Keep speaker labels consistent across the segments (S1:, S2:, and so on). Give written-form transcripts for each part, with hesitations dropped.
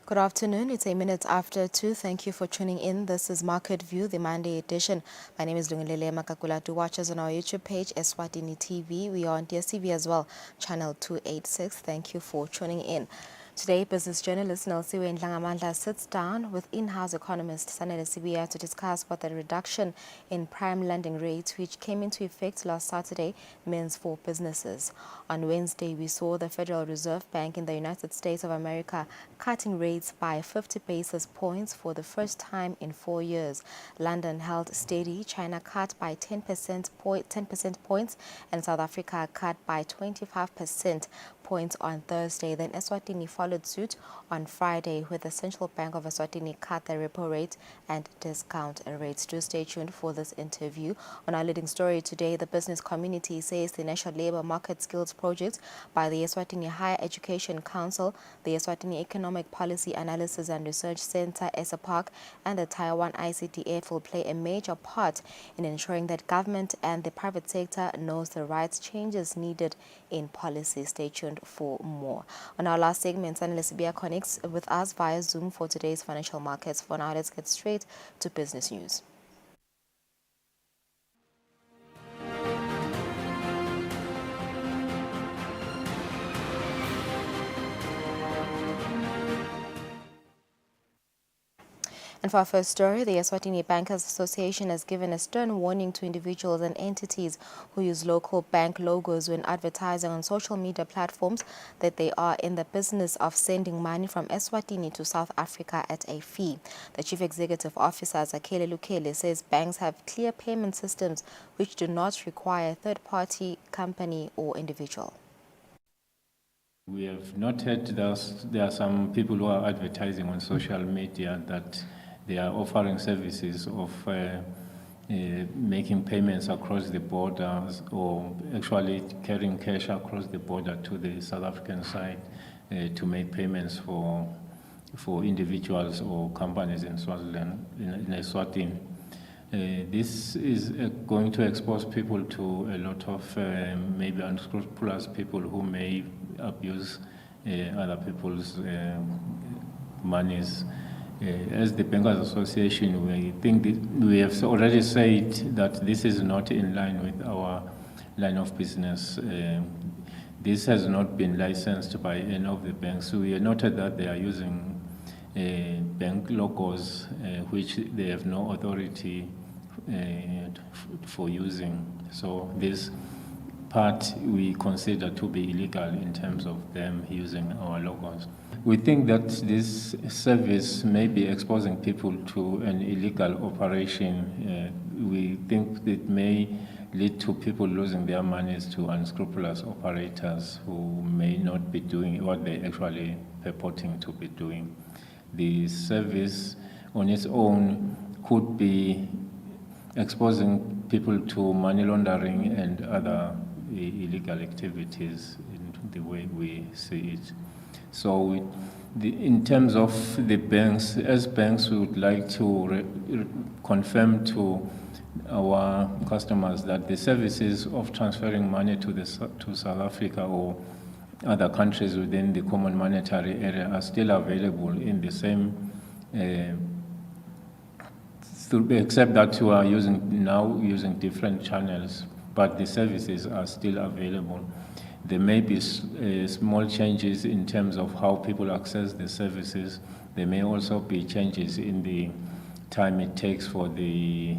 S1: Good afternoon. It's 8 minutes after 2. Thank you for tuning in. This is Market View, the Monday edition. My name is Lungilele Makakula. Do watch us on our YouTube page, Eswatini TV. We are on DSTV as well, channel 286. Thank you for tuning in. Today, business journalist Nelsiwe Ndlangamandla sits down with in-house economist Sanele Sibiya to discuss what the reduction in prime lending rates, which came into effect last Saturday, means for businesses. On Wednesday, we saw the Federal Reserve Bank in the United States of America cutting rates by 50 basis points for the first time in 4 years. London held steady. China cut by 10 percent points, and South Africa cut by 25% points on Thursday. Then Eswatini followed suit on Friday, with the Central Bank of Eswatini cut the repo rate and discount rates. Do stay tuned for this interview. On our leading story today, the business community says the National Labour Market Skills Project by the Eswatini Higher Education Council, the Eswatini Economic Policy Analysis and Research Center, ESAPAC, and the Taiwan ICT will play a major part in ensuring that government and the private sector knows the rights changes needed in policy. Stay tuned for more. On our last segment, Sanele Sibiya connects with us via Zoom for today's financial markets. For now, let's get straight to business news. And for our first story, the Eswatini Bankers Association has given a stern warning to individuals and entities who use local bank logos when advertising on social media platforms that they are in the business of sending money from Eswatini to South Africa at a fee. The Chief Executive Officer, Zakele Lukele, says banks have clear payment systems which do not require a third-party company or individual.
S2: We have noted there are some people who are advertising on social media that they are offering services of making payments across the borders, or actually carrying cash across the border to the South African side to make payments for individuals or companies in Swaziland, in Eswatini. This is going to expose people to a lot of maybe unscrupulous people who may abuse other people's monies. As the Bankers Association, we think we have already said that this is not in line with our line of business. This has not been licensed by any of the banks. So we noted that they are using bank logos which they have no authority for using. So this part we consider to be illegal in terms of them using our logos. We think that this service may be exposing people to an illegal operation. We think it may lead to people losing their monies to unscrupulous operators who may not be doing what they actually purporting to be doing. The service on its own could be exposing people to money laundering and other illegal activities in the way we see it. So in terms of the banks, as banks, we would like to confirm to our customers that the services of transferring money to South Africa or other countries within the common monetary area are still available in the same, except that we are using different channels, but the services are still available. There may be small changes in terms of how people access the services. There may also be changes in the time it takes for the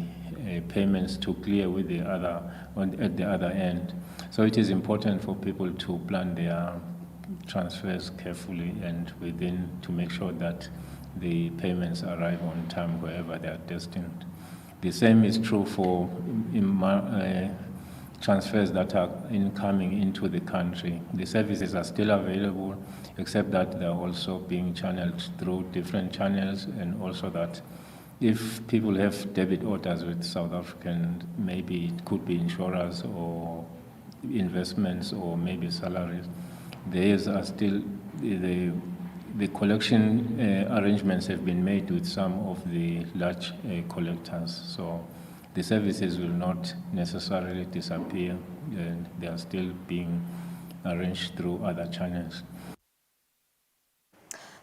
S2: payments to clear with at the other end. So it is important for people to plan their transfers carefully and to make sure that the payments arrive on time wherever they are destined. The same is true for transfers that are incoming into the country. The services are still available, except that they're also being channeled through different channels, and also that if people have debit orders with South African, maybe it could be insurers or investments or maybe salaries. These are still the collection arrangements have been made with some of the large collectors. So the services will not necessarily disappear, and they are still being arranged through other channels.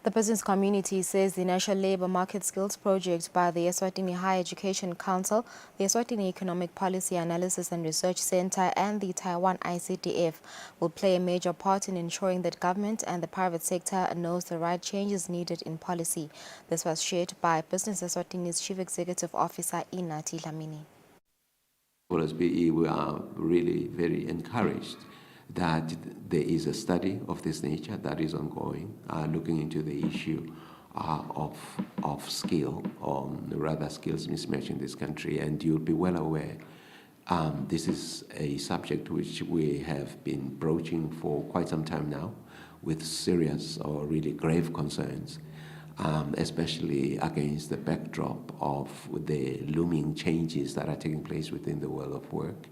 S1: The business community says the National Labour Market Skills Project by the Eswatini Higher Education Council, the Eswatini Economic Policy Analysis and Research Center, and the Taiwan ICDF will play a major part in ensuring that government and the private sector knows the right changes needed in policy. This was shared by Business Eswatini's Chief Executive Officer Inati Lamini.
S3: As BE, we are really very encouraged that there is a study of this nature that is ongoing, looking into the issue of skill, or rather skills mismatch in this country. And you'll be well aware, this is a subject which we have been broaching for quite some time now, with serious or really grave concerns, especially against the backdrop of the looming changes that are taking place within the world of work.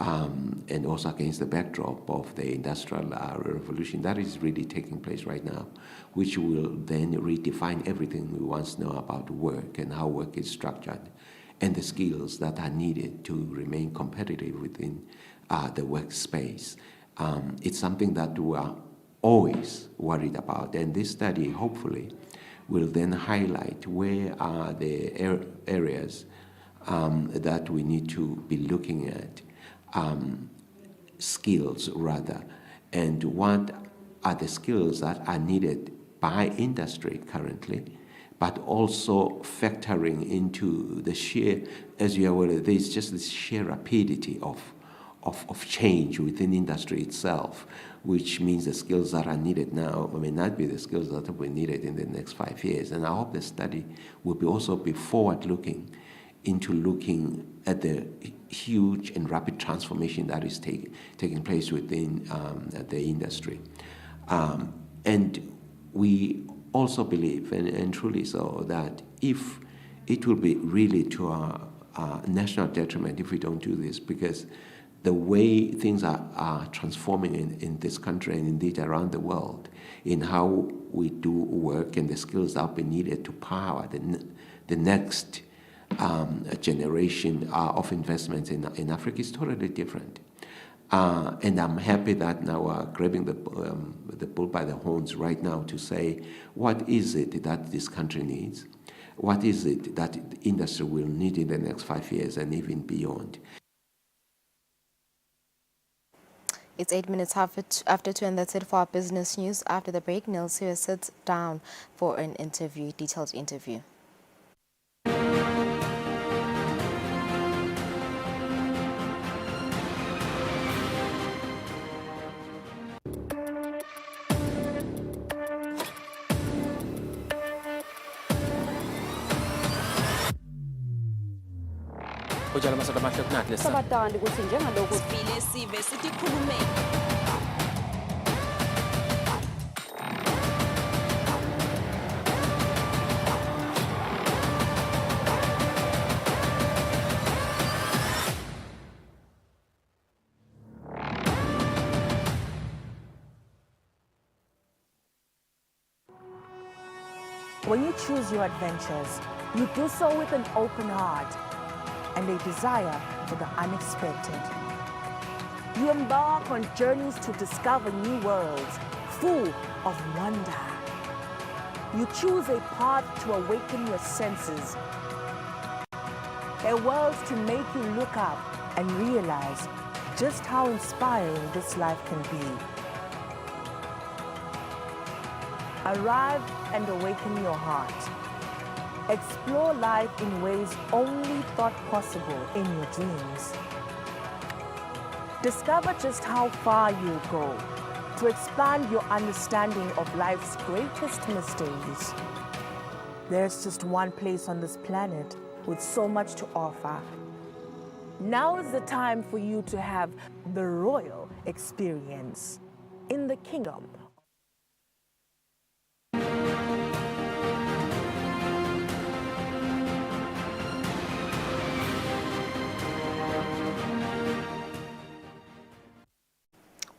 S3: And also against the backdrop of the industrial revolution that is really taking place right now, which will then redefine everything we once know about work and how work is structured, and the skills that are needed to remain competitive within the workspace. It's something that we are always worried about, and this study hopefully will then highlight where are the areas that we need to be looking at. Skills rather, and what are the skills that are needed by industry currently, but also factoring into the sheer, as you are aware, there's just this sheer rapidity of change within industry itself, which means the skills that are needed now may not be the skills that will be needed in the next 5 years. And I hope the study will also be forward-looking into looking at the huge and rapid transformation that is taking place within the industry. And we also believe, and truly so, that if it will be really to our national detriment if we don't do this, because the way things are transforming in this country and indeed around the world, in how we do work and the skills that will be needed to power the next generation of investments in Africa is totally different. And I'm happy that now we're grabbing the bull by the horns right now to say, what is it that this country needs? What is it that the industry will need in the next 5 years and even beyond?
S1: It's 8 minutes after 2, and that's it for our business news. After the break, Neil Sears sits down for an interview, detailed interview.
S4: sabadala ukuthi njengalokhu sivile sive sikhulume.
S5: When you choose your adventures, you do so with an open heart and a desire for the unexpected. You embark on journeys to discover new worlds full of wonder. You choose a path to awaken your senses, a world to make you look up and realize just how inspiring this life can be. Arrive and awaken your heart. Explore life in ways only thought possible in your dreams. Discover just how far you'll go to expand your understanding of life's greatest mysteries. There's just one place on this planet with so much to offer. Now is the time for you to have the royal experience in the kingdom.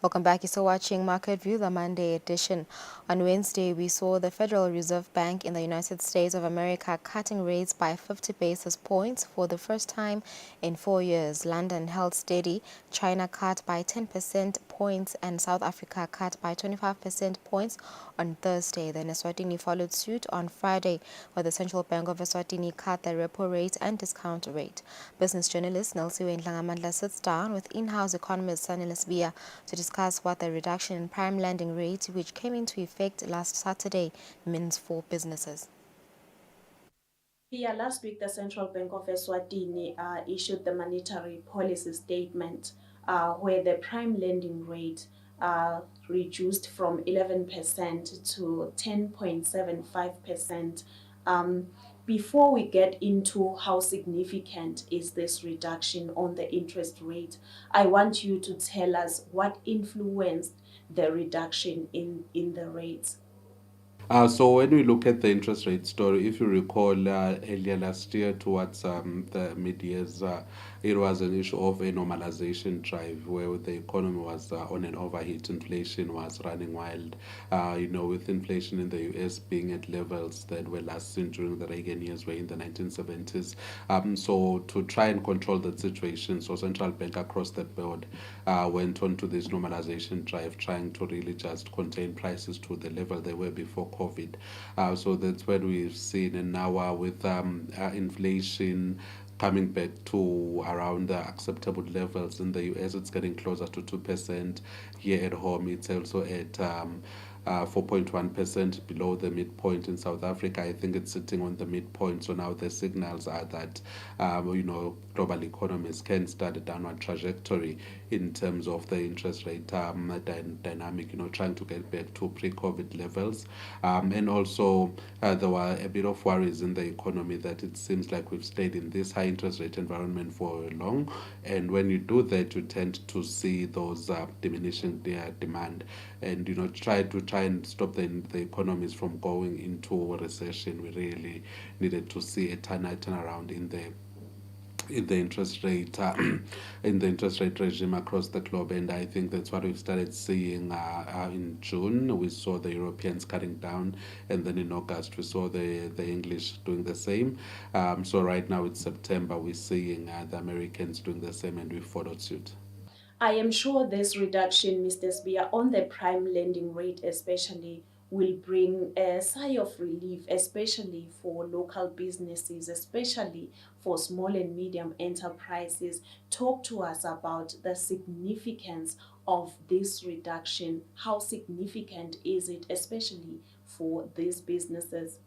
S1: Welcome back. You're still watching Market View, the Monday edition. On Wednesday, we saw the Federal Reserve Bank in the United States of America cutting rates by 50 basis points for the first time in 4 years. London held steady. China cut by 10% points and South Africa cut by 25% points on Thursday. Then Eswatini followed suit on Friday, where the Central Bank of Eswatini cut the repo rate and discount rate. Business journalist Nelsiwe Ndlangamandla sits down with in-house economist Sanil Sbiya to discuss what the reduction in prime lending rate, which came into effect last Saturday, means for businesses.
S6: Yeah, last week the Central Bank of Eswatini issued the monetary policy statement where the prime lending rate reduced from 11% to 10.75%. Before we get into how significant is this reduction on the interest rate, I want you to tell us what influenced the reduction in the rates.
S7: So when we look at the interest rate story, if you recall earlier last year towards the mid-years, it was an issue of a normalization drive where the economy was on an overheat. Inflation was running wild, with inflation in the US being at levels that were last seen during the Reagan years, were in the 1970s. So to try and control that situation, so central bank across the board went on to this normalization drive, trying to really just contain prices to the level they were before COVID. So that's what we've seen. And now with inflation coming back to around the acceptable levels in the US, it's getting closer to 2%. Here at home, it's also at 4.1% below the midpoint. In South Africa, I think it's sitting on the midpoint. So now the signals are that, global economies can start a downward trajectory in terms of the interest rate dynamic, trying to get back to pre-COVID levels. And also, there were a bit of worries in the economy that it seems like we've stayed in this high interest rate environment for long. And when you do that, you tend to see those diminishing their demand and, try and stop the economies from going into a recession. We really needed to see a turnaround in the interest rate regime across the globe, and I think that's what we've started seeing in June. We saw the Europeans cutting down, and then in August we saw the English doing the same. So right now it's September, we're seeing the Americans doing the same, and we followed suit.
S6: I am sure this reduction, Mr. Sbiya, on the prime lending rate especially will bring a sigh of relief, especially for local businesses, especially for small and medium enterprises. Talk to us about the significance of this reduction. How significant is it, especially for these businesses?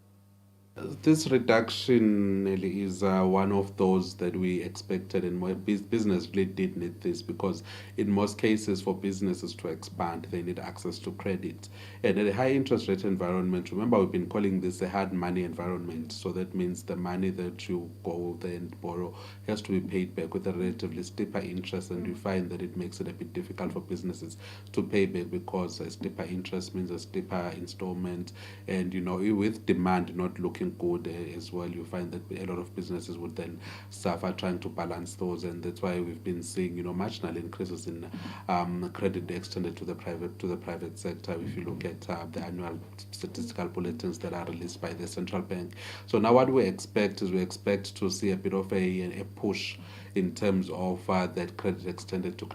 S7: This reduction really is one of those that we expected, and business really did need this, because in most cases for businesses to expand, they need access to credit. And in a high interest rate environment, remember we've been calling this a hard money environment. So that means the money that you go there and borrow has to be paid back with a relatively steeper interest, and you find that it makes it a bit difficult for businesses to pay back, because a steeper interest means a steeper installment, and with demand not looking good as well, you find that a lot of businesses would then suffer trying to balance those, and that's why we've been seeing marginal increases in credit extended to the private sector. If you look at the annual statistical bulletins that are released by the central bank. So now what we expect to see a bit of a push in terms of that credit extended to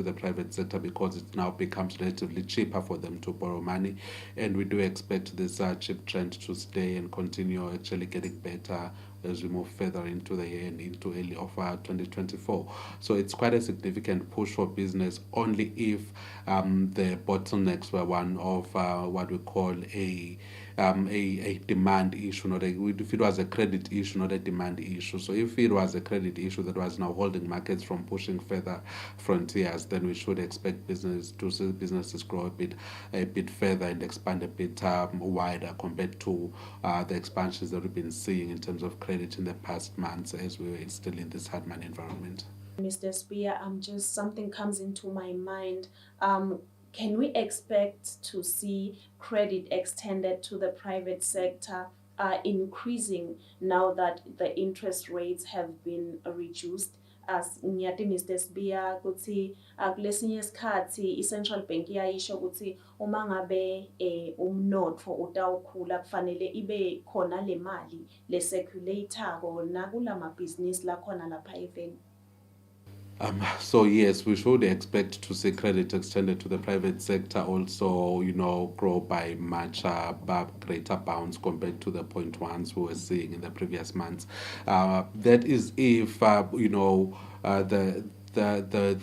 S7: the private sector, because it now becomes relatively cheaper for them to borrow money, and we do expect this cheap trend to stay and continue, actually getting better as we move further into the year and into early of 2024. So it's quite a significant push for business, only if the bottlenecks were one of what we call a demand issue, if it was a credit issue, not a demand issue. So if it was a credit issue that was now holding markets from pushing further frontiers, then we should expect businesses grow a bit further and expand a bit wider compared to the expansions that we've been seeing in terms of credit in the past months, as we were still in this hard money environment.
S6: Mr. Sbiya, just something comes into my mind. Can we expect to see credit extended to the private sector increasing now that the interest rates have been reduced? as ngiyati Mr. Sibiya ukuthi kulesinye isikhathi i-Central Bank iyayisho ukuthi uma ngabe umnotfo utawukhula kufanele ibe khona le mali le circulator nakula mabhizinisi lakhona lapha eveni.
S7: So yes, we should expect to see credit extended to the private sector also, grow by much greater bounds compared to the 0.1s we were seeing in the previous months. That is if, the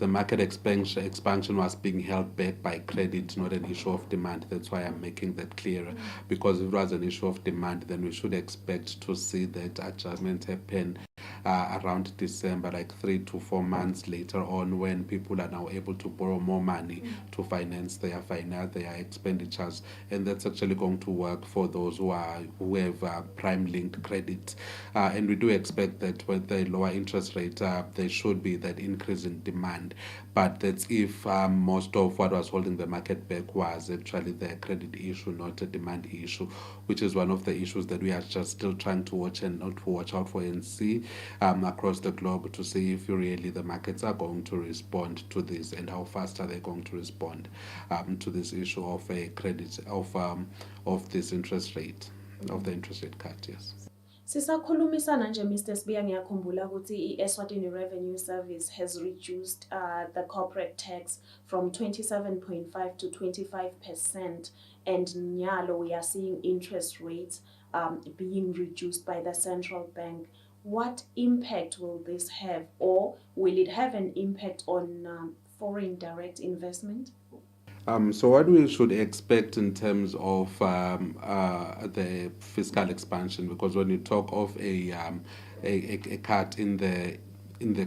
S7: market expansion was being held back by credit, not an issue of demand. That's why I'm making that clearer. Because if it was an issue of demand, then we should expect to see that adjustment happen around December, like 3 to 4 months later on, when people are now able to borrow more money to finance their expenditures, and that's actually going to work for those who have prime linked credit, and we do expect that with the lower interest rate, there should be that increase in demand. But that's if most of what was holding the market back was actually the credit issue, not a demand issue, which is one of the issues that we are just still trying to watch out for and see across the globe, to see if really the markets are going to respond to this, and how fast are they going to respond to this issue of a credit of this interest rate, of the interest rate cut. Yes.
S6: Sisakhulumisana nje Mr. Sibiya, ngiyakhumbula ukuthi i-Eswatini Revenue Service has reduced the corporate tax from 27.5 to 25%, and nyalo we are seeing interest rates being reduced by the central bank. What impact will this have, or will it have an impact on foreign direct investment?
S7: So what we should expect in terms of the fiscal expansion, because when you talk of a cut in the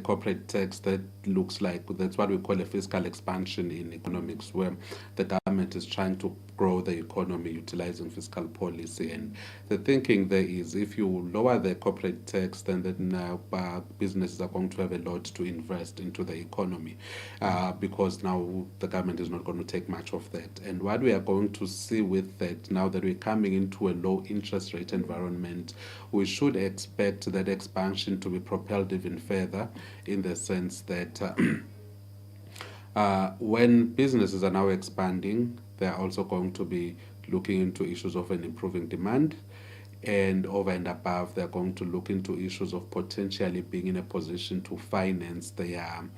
S7: corporate tax, that looks like that's what we call a fiscal expansion in economics, where the government is trying to grow the economy utilizing fiscal policy. And the thinking there is, if you lower the corporate tax, then businesses are going to have a lot to invest into the economy, because now the government is not going to take much of that. And what we are going to see with that, now that we're coming into a low interest rate environment, we should expect that expansion to be propelled even further, in the sense that when businesses are now expanding, they're also going to be looking into issues of an improving demand, and over and above, they're going to look into issues of potentially being in a position to finance their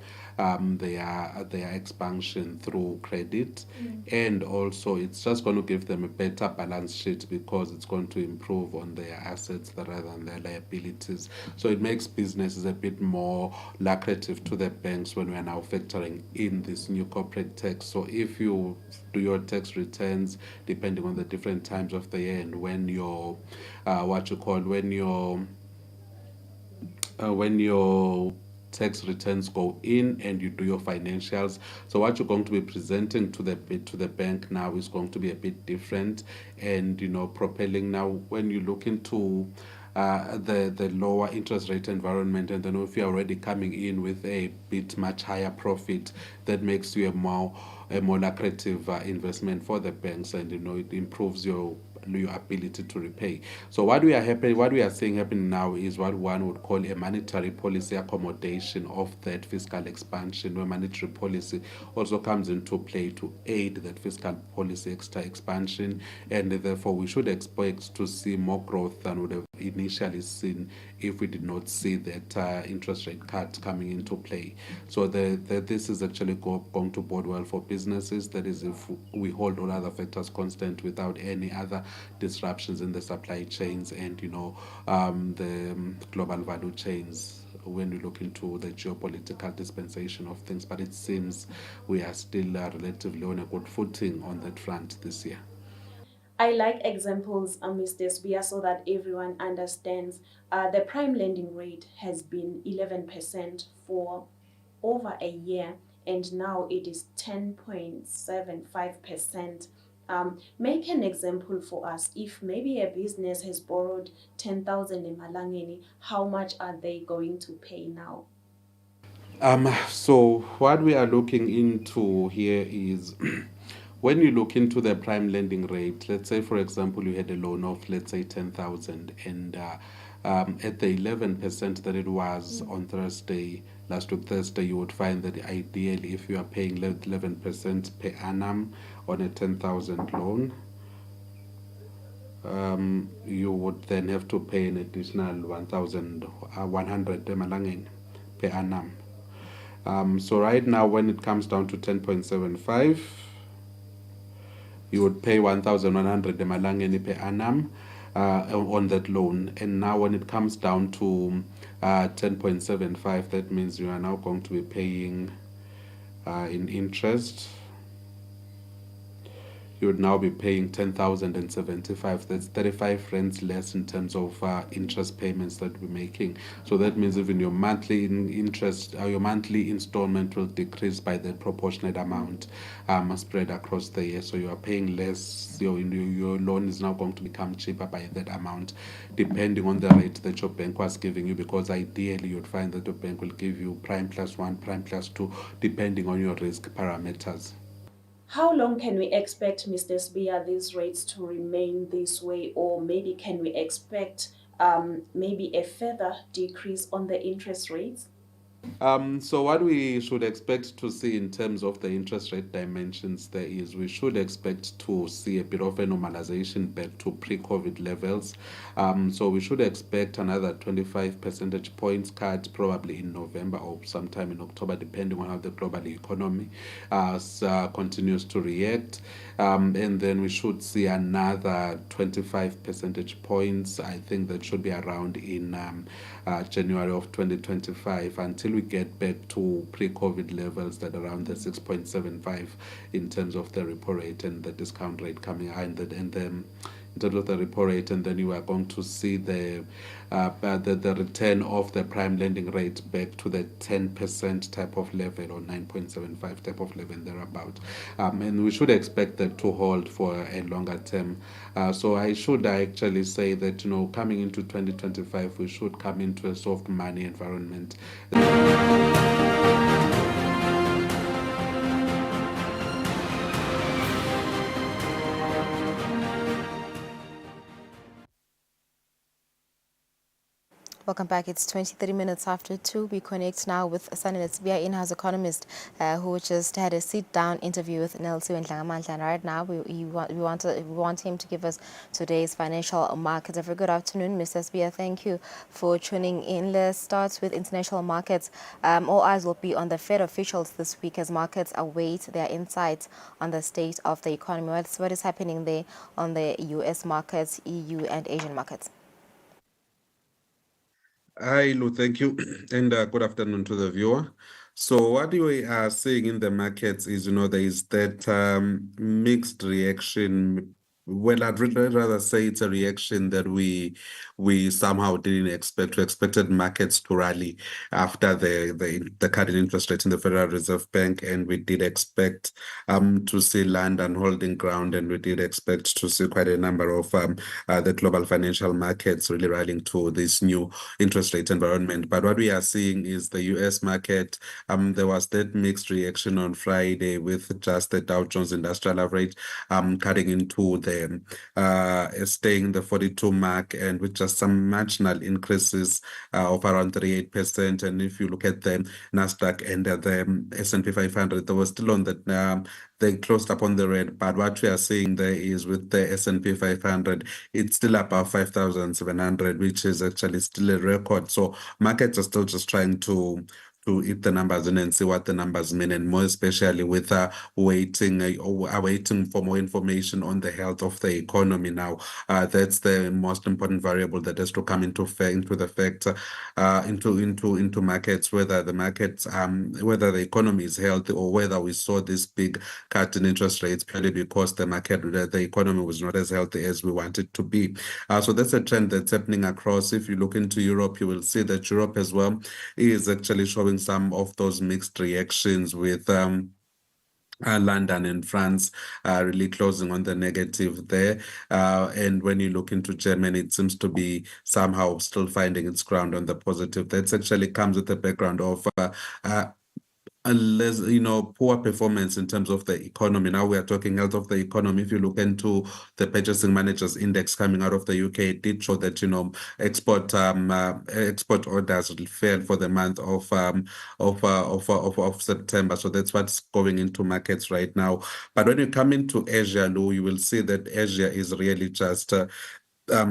S7: expansion through credit. And also it's just going to give them a better balance sheet, because it's going to improve on their assets rather than their liabilities. So it makes businesses a bit more lucrative to the banks when we are now factoring in this new corporate tax. So if you do your tax returns, depending on the different times of the year, and when your when your tax returns go in and you do your financials, so what you're going to be presenting to the bank now is going to be a bit different, and propelling now when you look into the lower interest rate environment, and then if you're already coming in with a bit much higher profit, that makes you a more lucrative investment for the banks, and it improves your ability to repay. So what we are seeing happening now is what one would call a monetary policy accommodation of that fiscal expansion, where monetary policy also comes into play to aid that fiscal policy expansion, and therefore we should expect to see more growth than would have initially seen if we did not see that interest rate cut coming into play. So this is actually going to bode well for businesses. That is, if we hold all other factors constant, without any other disruptions in the supply chains and the global value chains, when we look into the geopolitical dispensation of things. But it seems we are still relatively on a good footing on that front this year.
S6: I like examples, Mr. Sibiya, so that everyone understands. The prime lending rate has been 11% for over a year, and now it is 10.75%. Make an example for us. If maybe a business has borrowed 10,000 emalangeni, how much are they going to pay now?
S7: So what we are looking into here is when you look into the prime lending rate, let's say, for example, you had a loan of, let's say, 10,000, and at the 11% that it was on Thursday last week Thursday, you would find that ideally, if you are paying 11% per annum on a 10,000 loan, you would then have to pay an additional 1,100 emalangeni per annum. So right now, when it comes down to 10.75, you would pay 1,100 emalangeni per annum on that loan. And now when it comes down to 10.75, that means you are now going to be paying in interest. You would now be paying 10,075. That's 35 rands less in terms of interest payments that we're making. So that means even your monthly interest, your monthly installment will decrease by the proportionate amount spread across the year. So you are paying less. Your loan is now going to become cheaper by that amount, depending on the rate that your bank was giving you. Because ideally, you'd find that your bank will give you prime plus 1, prime plus 2, depending on your risk parameters.
S6: How long can we expect, Mr. Spear, these rates to remain this way, or maybe can we expect maybe a further decrease on the interest rates?
S7: So what we should expect to see in terms of the interest rate dimensions there is we should expect to see a bit of a normalization back to pre-COVID levels. So we should expect another 25 percentage points cut probably in November or sometime in October, depending on how the global economy continues to react. And then we should see another 25 percentage points. I think that should be around in January of 2025 until we get back to pre-COVID levels that around the 6.75 in terms of the repo rate and the discount rate coming high, and then in terms of the repo rate, and then you are going to see the return of the prime lending rate back to the 10% type of level or 9.75 type of level thereabout. And we should expect that to hold for a longer term. So I should actually say that, coming into 2025, we should come into a soft money environment.
S1: Welcome back. It's 23 minutes after 2. We connect now with Sanil Tsibia, in-house economist, who just had a sit-down interview with Nelson Ndlangamandla. And right now, we want him to give us today's financial markets. A very good afternoon, Mr. Tsibia. Thank you for tuning in. Let's start with international markets. All eyes will be on the Fed officials this week as markets await their insights on the state of the economy. What is happening there on the U.S. markets, EU, and Asian markets?
S7: Hi, Lou, thank you. And good afternoon to the viewer. So what we are seeing in the markets is, there is that mixed reaction. Well, I'd rather say it's a reaction that we somehow didn't expect. We expected markets to rally after the cut in interest rate in the Federal Reserve Bank, and we did expect to see London holding ground, and we did expect to see quite a number of the global financial markets really rallying to this new interest rate environment. But what we are seeing is the US market, there was that mixed reaction on Friday with just the Dow Jones Industrial Average cutting into the staying the 42 mark, and with just some marginal increases of around 38%. And if you look at the Nasdaq and the S&P 500, they were still on the they closed up on the red. But what we are seeing there is with the S&P 500, it's still above 5,700, which is actually still a record. So markets are still just trying to eat the numbers in and see what the numbers mean, and more especially with waiting for more information on the health of the economy now. That's the most important variable that has to come into markets, whether the economy is healthy, or whether we saw this big cut in interest rates purely because the economy was not as healthy as we want it to be. So that's a trend that's happening across. If you look into Europe, you will see that Europe as well is actually showing some of those mixed reactions, with London and France really closing on the negative there. And when you look into Germany, it seems to be somehow still finding its ground on the positive. That actually comes with the background of unless poor performance in terms of the economy. Now we are talking health of the economy. If you look into the purchasing managers index coming out of the UK, it did show that export orders fell for the month of September. So that's what's going into markets right now. But when you come into Asia, Lou, you will see that Asia is really just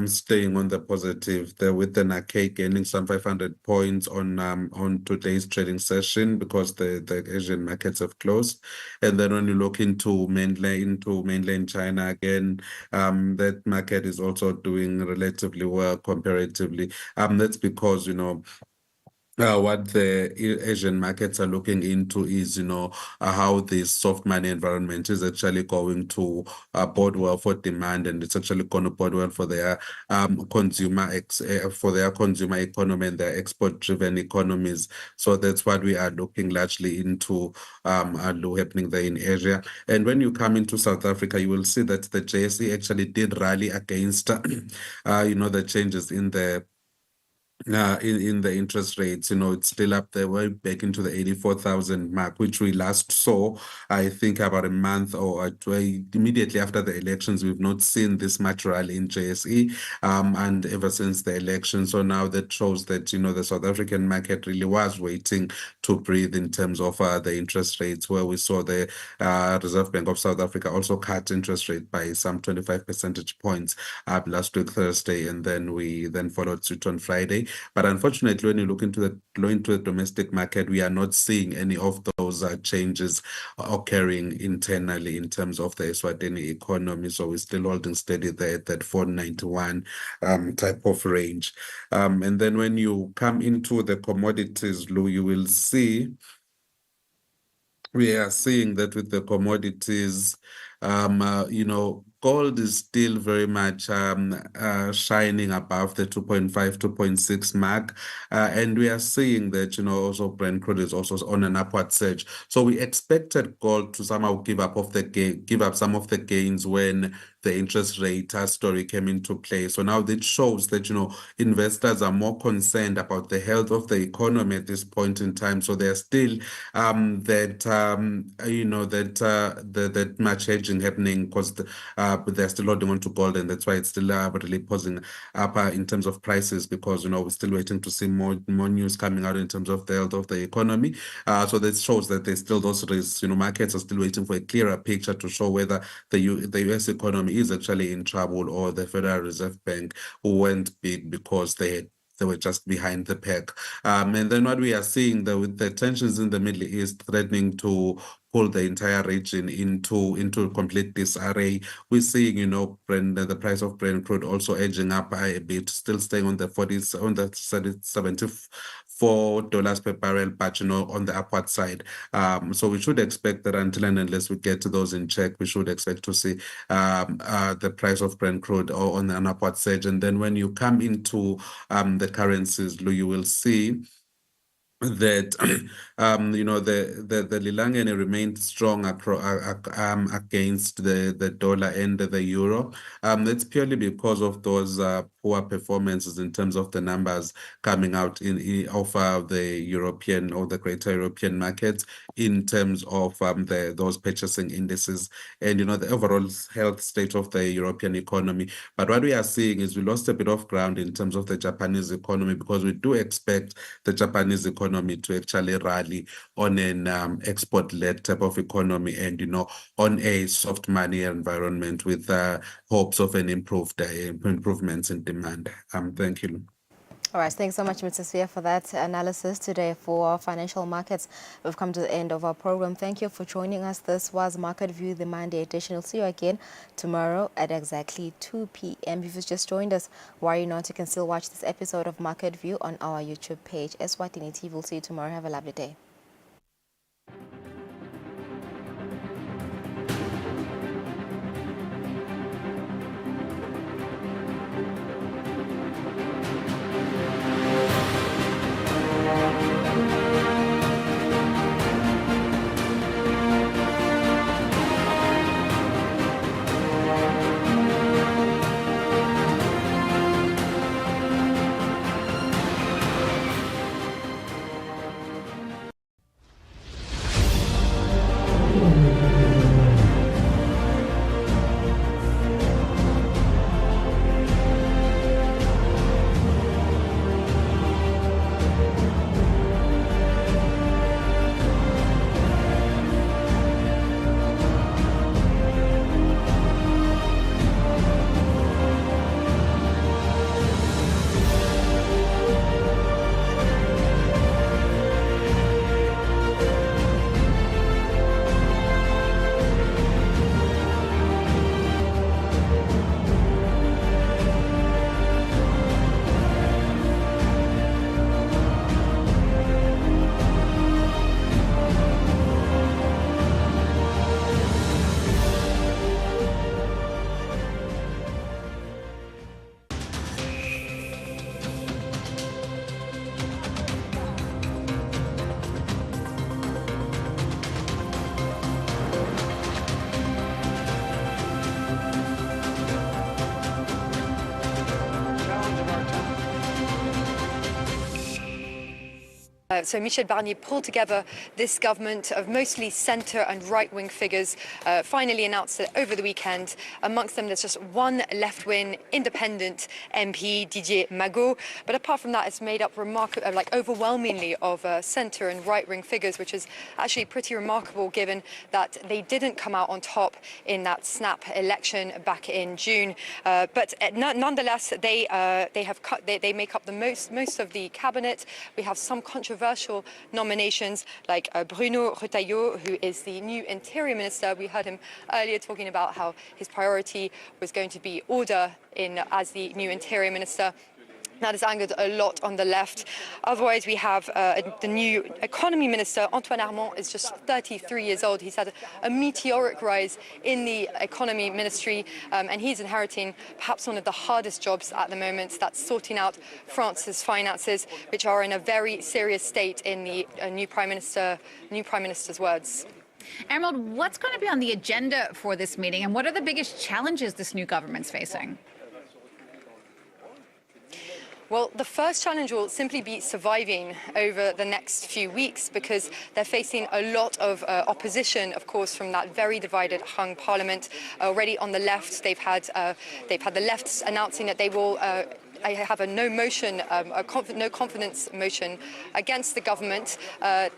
S7: staying on the positive there, with the Nikkei gaining some 500 points on today's trading session because the Asian markets have closed. And then when you look into mainland China again, that market is also doing relatively well comparatively. That's because what the Asian markets are looking into is, how this soft money environment is actually going to bode well for demand, and it's actually going to bode well for their for their consumer economy and their export-driven economies. So that's what we are looking largely into happening there in Asia. And when you come into South Africa, you will see that the JSE actually did rally against, the changes in the in the interest rates. It's still up there, way back into the 84,000 mark, which we last saw, I think, about a month or immediately after the elections. We've not seen this much rally in JSE, and ever since the election. So now that shows that, the South African market really was waiting to breathe in terms of the interest rates, where we saw the Reserve Bank of South Africa also cut interest rate by some 25 percentage points up last week, Thursday, and then we followed suit on Friday. But unfortunately, when you look into the domestic market, we are not seeing any of those changes occurring internally in terms of the Eswatini economy. So we're still holding steady there at that 491 type of range. And then when you come into the commodities, Lou, you will see we are seeing that with the commodities, gold is still very much shining above the 2.5, 2.6 mark. And we are seeing that, also Brent crude is also on an upward surge. So we expected gold to somehow give up some of the gains when the interest rate story came into play. So now that shows that, investors are more concerned about the health of the economy at this point in time. So they're still that much hedging happening, because they're still holding on to gold, and that's why it's still really posing up in terms of prices, because we're still waiting to see more news coming out in terms of the health of the economy. So that shows that there's still those risks. Markets are still waiting for a clearer picture to show whether the US economy is actually in trouble, or the Federal Reserve Bank went big because they were just behind the pack. And then what we are seeing, with the tensions in the Middle East threatening to pull the entire region into complete disarray, we're seeing, the price of Brent crude also edging up a bit, still staying on the 40s, on the 74 dollars per barrel, but on the upward side. So we should expect that until and unless we get those in check, we should expect to see the price of Brent crude on an upward surge. And then when you come into the currencies, you will see that the Lilangeni remained strong against the dollar and the euro. That's purely because of those poor performances in terms of the numbers coming out of the European or the greater European markets, in terms of those purchasing indices, and the overall health state of the European economy. But what we are seeing is we lost a bit of ground in terms of the Japanese economy, because we do expect the Japanese economy to actually rally on an export-led type of economy, and on a soft money environment, with hopes of an improvements in demand. Thank you.
S1: All right, thanks so much, Mr. Sphere, for that analysis today for financial markets. We've come to the end of our program. Thank you for joining us. This was Market View, the Monday edition. We'll see you again tomorrow at exactly 2 p.m. If you've just joined us, worry not, you can still watch this episode of Market View on our YouTube page, Eswatini TV. We'll see you tomorrow. Have a lovely day.
S8: So Michel Barnier pulled together this government of mostly centre and right-wing figures, finally announced it over the weekend. Amongst them, there's just one left-wing independent MP, Didier Magot. But apart from that, it's made up overwhelmingly of centre and right-wing figures, which is actually pretty remarkable given that they didn't come out on top in that snap election back in June. But nonetheless, they make up the most of the cabinet. We have some controversial nominations like Bruno Retailleau, who is the new interior minister. We heard him earlier talking about how his priority was going to be order as the new interior minister. That has angered a lot on the left. Otherwise, we have the new economy minister, Antoine Armand, is just 33 years old. He's had a meteoric rise in the economy ministry, and he's inheriting perhaps one of the hardest jobs at the moment. That's sorting out France's finances, which are in a very serious state in the new prime minister's words.
S9: Emerald, what's going to be on the agenda for this meeting, and what are the biggest challenges this new government's facing?
S8: Well, the first challenge will simply be surviving over the next few weeks because they're facing a lot of opposition, of course, from that very divided hung parliament. Already on the left, they've had the left announcing that they will have a no confidence motion against the government.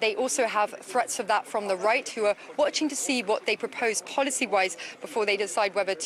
S8: They also have threats of that from the right, who are watching to see what they propose policy-wise before they decide whether to